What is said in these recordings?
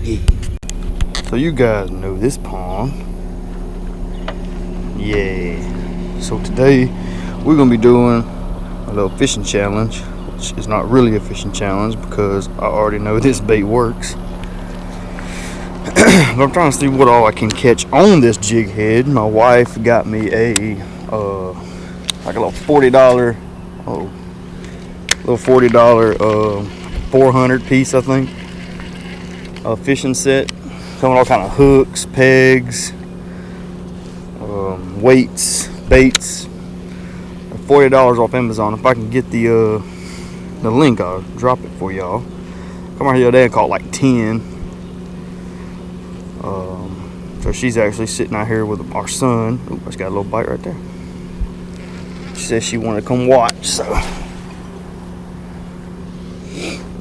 Yeah. So you guys know this pond. Yeah. So today we're gonna be doing a little fishing challenge, which is not really a fishing challenge because I already know this bait works. But I'm trying to see what all I can catch on this jig head. My wife got me a like a little $40 400 piece, I think, a fishing set. Come with all kind of hooks, pegs, weights, baits. $40 off Amazon. If I can get the link, I'll drop it for y'all. Come out here today and caught like 10. So she's actually sitting out here with our son. Ooh, I just got a little bite right there. She said she wanted to come watch, so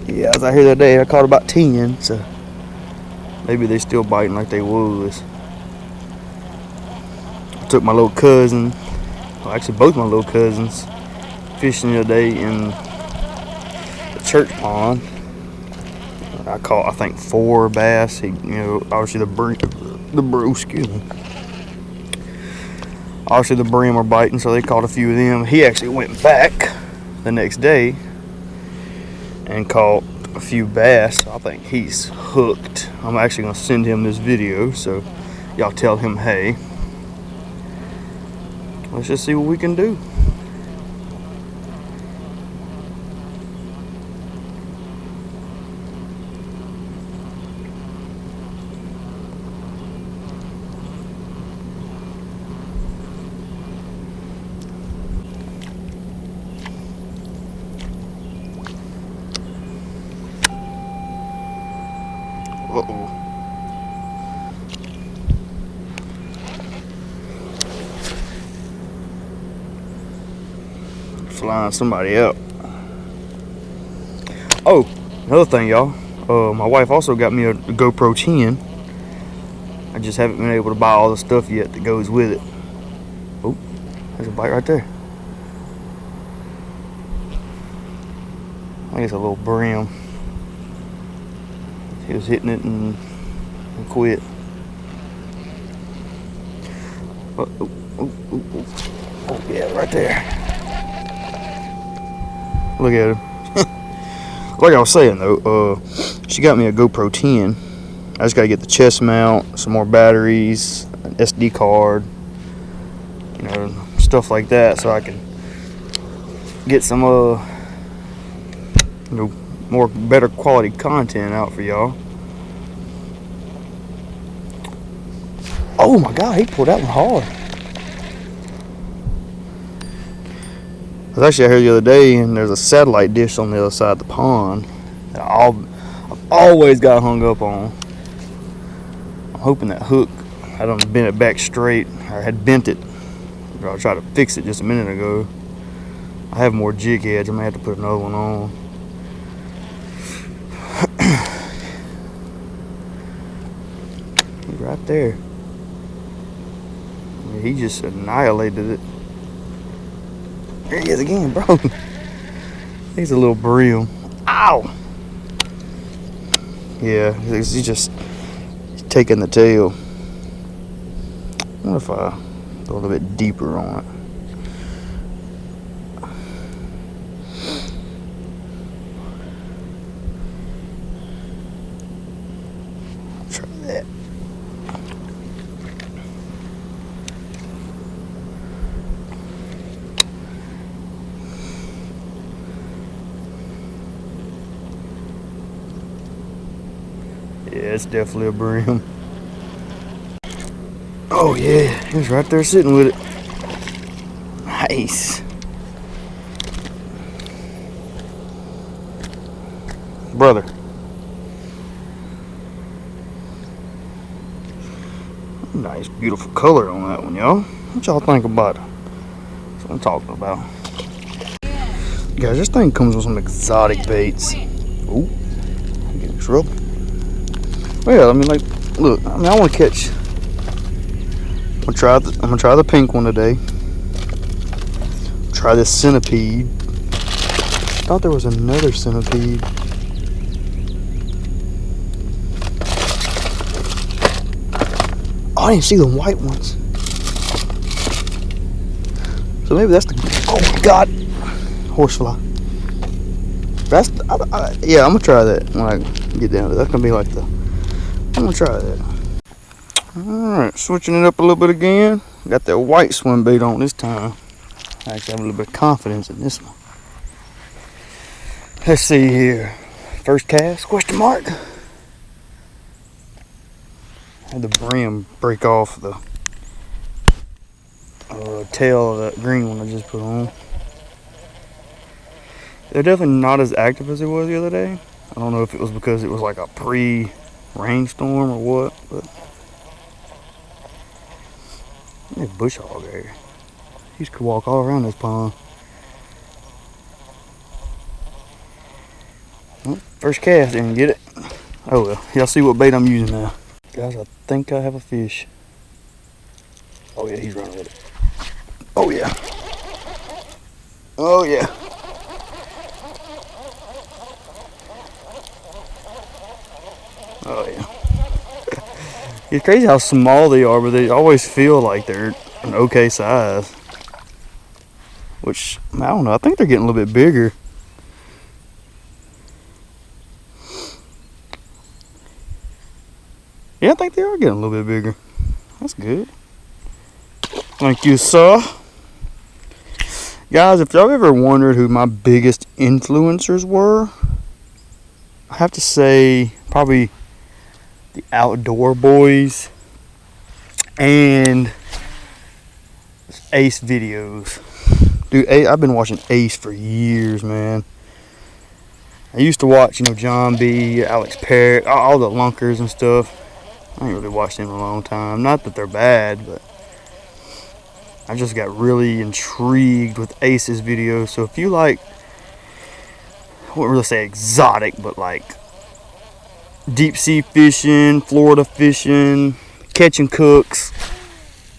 yeah, I was out here that day. I caught about 10, so maybe they still biting like they was. I took my little cousin, well, actually both my little cousins, fishing the other day in the church pond. I caught, I think, 4 bass. Obviously obviously the brim are biting, so they caught a few of them. He actually went back the next day and caught a few bass. So I think he's hooked. I'm actually gonna send him this video, so y'all tell him, hey, let's just see what we can do. Uh-oh. Flying somebody up. Oh, another thing, y'all. My wife also got me a GoPro 10. I just haven't been able to buy all the stuff yet that goes with it. Oh, there's a bite right there. I think it's a little brim. He was hitting it and quit. Oh, yeah, right there. Look at him. Like I was saying though, she got me a GoPro 10. I just gotta get the chest mount, some more batteries, an SD card, stuff like that, so I can get some more better quality content out for y'all. Oh my God, he pulled that one hard. I was actually out here the other day, and there's a satellite dish on the other side of the pond that I've always got hung up on. I'm hoping that hook, I done bent it back straight, or had bent it. I tried to fix it just a minute ago. I have more jig heads. I may have to put another one on. He's right there. He just annihilated it. There he is again, bro. He's a little brim. Ow! Yeah, he's just taking the tail. I wonder if I go a little bit deeper on it. Try that. Yeah, it's definitely a brim. Oh yeah, he was right there sitting with it. Nice. Brother. Nice, beautiful color on that one, y'all. What y'all think about it? That's what I'm talking about. Guys, this thing comes with some exotic baits. Ooh, I'm getting in trouble. Well, I mean, like, look, I mean, I want to catch. I'm gonna try the pink one today. Try this centipede. Thought there was another centipede. Oh, I didn't see the white ones. So maybe that's the, oh my God, horsefly. That's, yeah, I'm gonna try that when I get down to that. That's gonna be like the, I'm gonna try that. Alright, switching it up a little bit again. Got that white swim bait on this time. I actually have a little bit of confidence in this one. Let's see here. First cast, question mark. Had the brim break off the tail of that green one I just put on. They're definitely not as active as it was the other day. I don't know if it was because it was like a pre-rainstorm or what, but there's a bush hog there. He could walk all around this pond. Well, first cast, didn't get it. Oh well, y'all see what bait I'm using now. Guys, I think I have a fish. Oh yeah, he's running with it. Oh yeah. Oh yeah. Oh yeah. It's crazy how small they are, but they always feel like they're an okay size. Which, I don't know, I think they're getting a little bit bigger. Yeah, I think they are getting a little bit bigger. That's good. Thank you, sir. Guys, if y'all ever wondered who my biggest influencers were, I have to say probably the Outdoor Boys and Ace videos. Dude, I've been watching Ace for years, man. I used to watch, you know, John B, Alex Parrott, all the lunkers and stuff. I ain't really watched them in a long time. Not that they're bad, but I just got really intrigued with Ace's videos. So if you like, I wouldn't really say exotic, but like deep sea fishing, Florida fishing, catching cooks,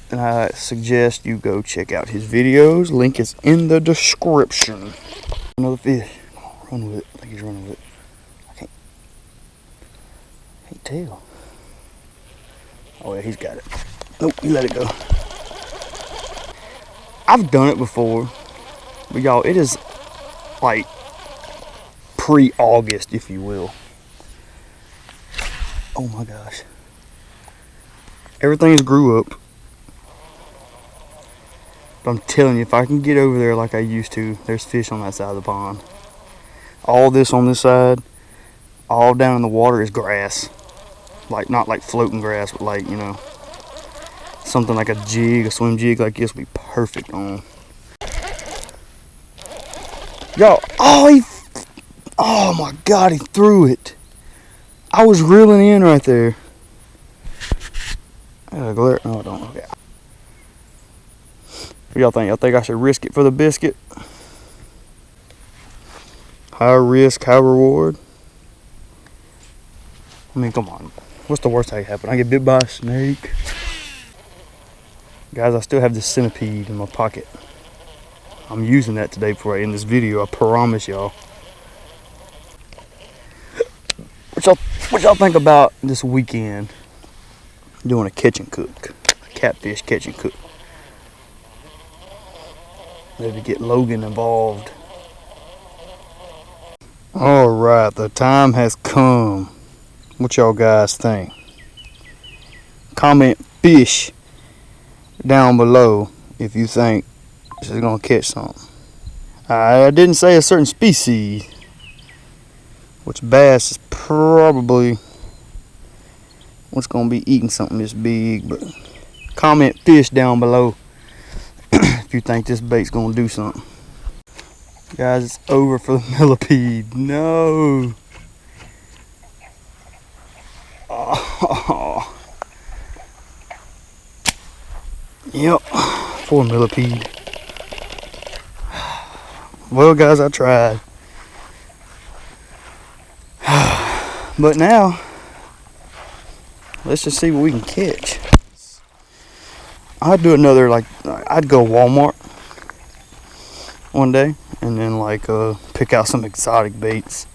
then I suggest you go check out his videos. Link is in the description. Another fish. Run with it. I think he's running with it. I can't tell. Oh yeah, he's got it. Nope, he let it go. I've done it before, but y'all, it is like pre-August, if you will. Oh my gosh. Everything's grew up. But I'm telling you, if I can get over there like I used to, there's fish on that side of the pond. All this on this side, all down in the water is grass. Like, not like floating grass, but like, you know, something like a jig, a swim jig like this would be perfect on. Y'all, oh my God, he threw it. I was reeling in right there. I gotta go there. No, I don't. Okay. What y'all think? Y'all think I should risk it for the biscuit? High risk, high reward. I mean, come on. What's the worst that can happen? I get bit by a snake. Guys, I still have this centipede in my pocket. I'm using that today before I end this video. I promise y'all. What y'all think about this weekend doing a catch and cook? A catfish catch and cook. Maybe get Logan involved. Alright, the time has come. What y'all guys think? Comment fish down below if you think this is gonna catch something. I didn't say a certain species, which bass is probably what's gonna be eating something this big, but comment fish down below if you think this bait's gonna do something. Guys, it's over for the millipede. No. Oh. Yep, poor millipede. Well, guys, I tried. But now, let's just see what we can catch. I'd do another, like, I'd go Walmart one day and then, like, pick out some exotic baits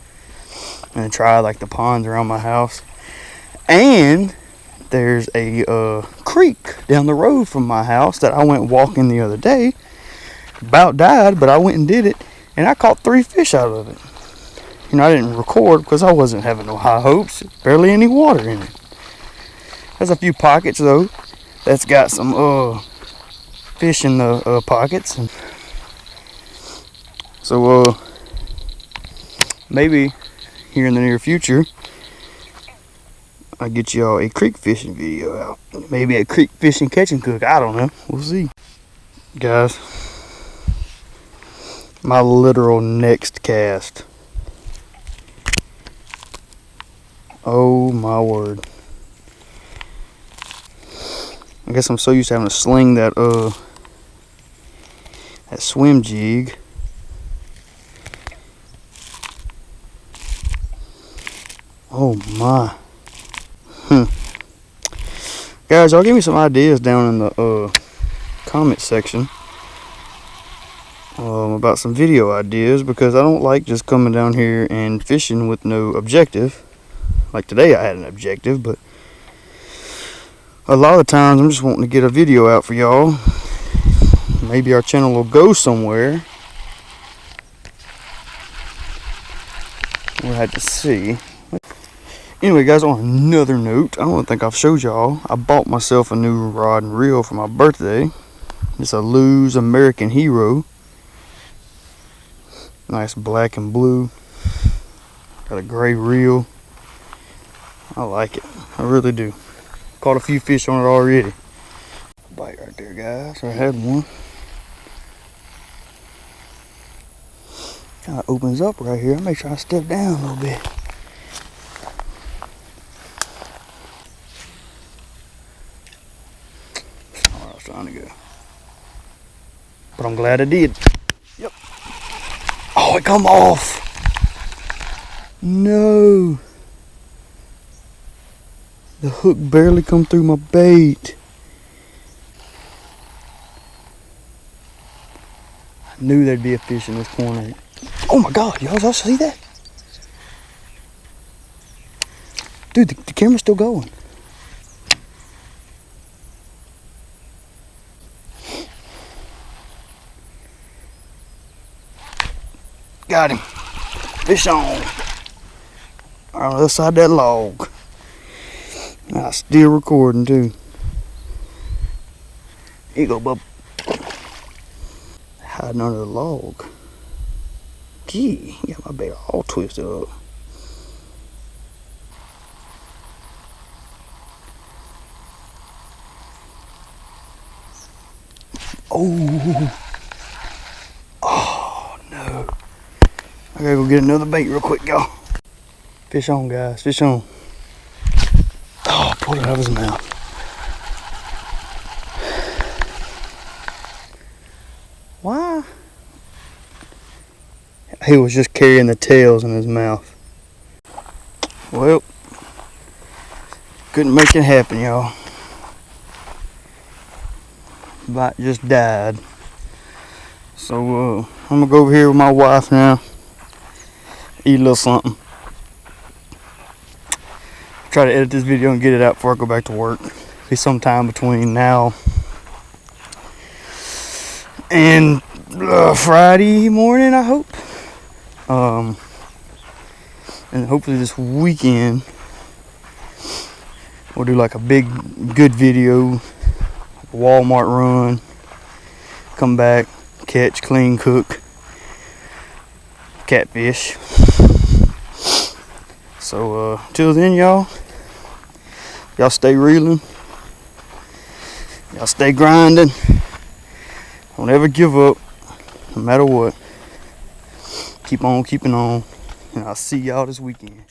and then try, like, the ponds around my house. And there's a creek down the road from my house that I went walking the other day. About died, but I went and did it, and I caught 3 fish out of it. You know, I didn't record because I wasn't having no high hopes. Barely any water in it. There's a few pockets though that's got some fish in the pockets, and so maybe here in the near future I'll get y'all a creek fishing video out. Maybe a creek fishing catch and cook. I don't know. We'll see. Guys, my literal next cast. Oh my word. I guess I'm so used to having to sling that swim jig. Oh my. Guys, y'all give me some ideas down in the comment section about some video ideas, because I don't like just coming down here and fishing with no objective. Like today I had an objective, but a lot of the times I'm just wanting to get a video out for y'all. Maybe our channel will go somewhere. We'll have to see. Anyway, guys, on another note, I don't think I've showed y'all, I bought myself a new rod and reel for my birthday. It's a Lew's American Hero. Nice black and blue. Got a gray reel. I like it. I really do. Caught a few fish on it already. Bite right there, guys. I had one. Kind of opens up right here. I may try to step down a little bit. Trying to go, but I'm glad I did. Yep. Oh, it come off. No, the hook barely come through my bait. I knew there'd be a fish in this corner. Oh my God, y'all see that? Dude, the camera's still going. Got him. Fish on. On the other side of that log. I'm still recording too. Here you go, bub. Hiding under the log. Gee, you got my bait all twisted up. Oh. Oh no. I gotta go get another bait real quick, y'all. Fish on, guys. Fish on. Oh, pulled it out of his mouth. Why? He was just carrying the tails in his mouth. Well, couldn't make it happen, y'all. Bite just died. So, I'm gonna go over here with my wife now. Eat a little something. Try to edit this video and get it out before I go back to work. Be sometime between now and Friday morning, I hope. And hopefully this weekend we'll do like a big good video, like a Walmart run, come back, catch, clean, cook catfish. So till then, y'all stay reeling, y'all stay grinding, don't ever give up, no matter what. Keep on keeping on, and I'll see y'all this weekend.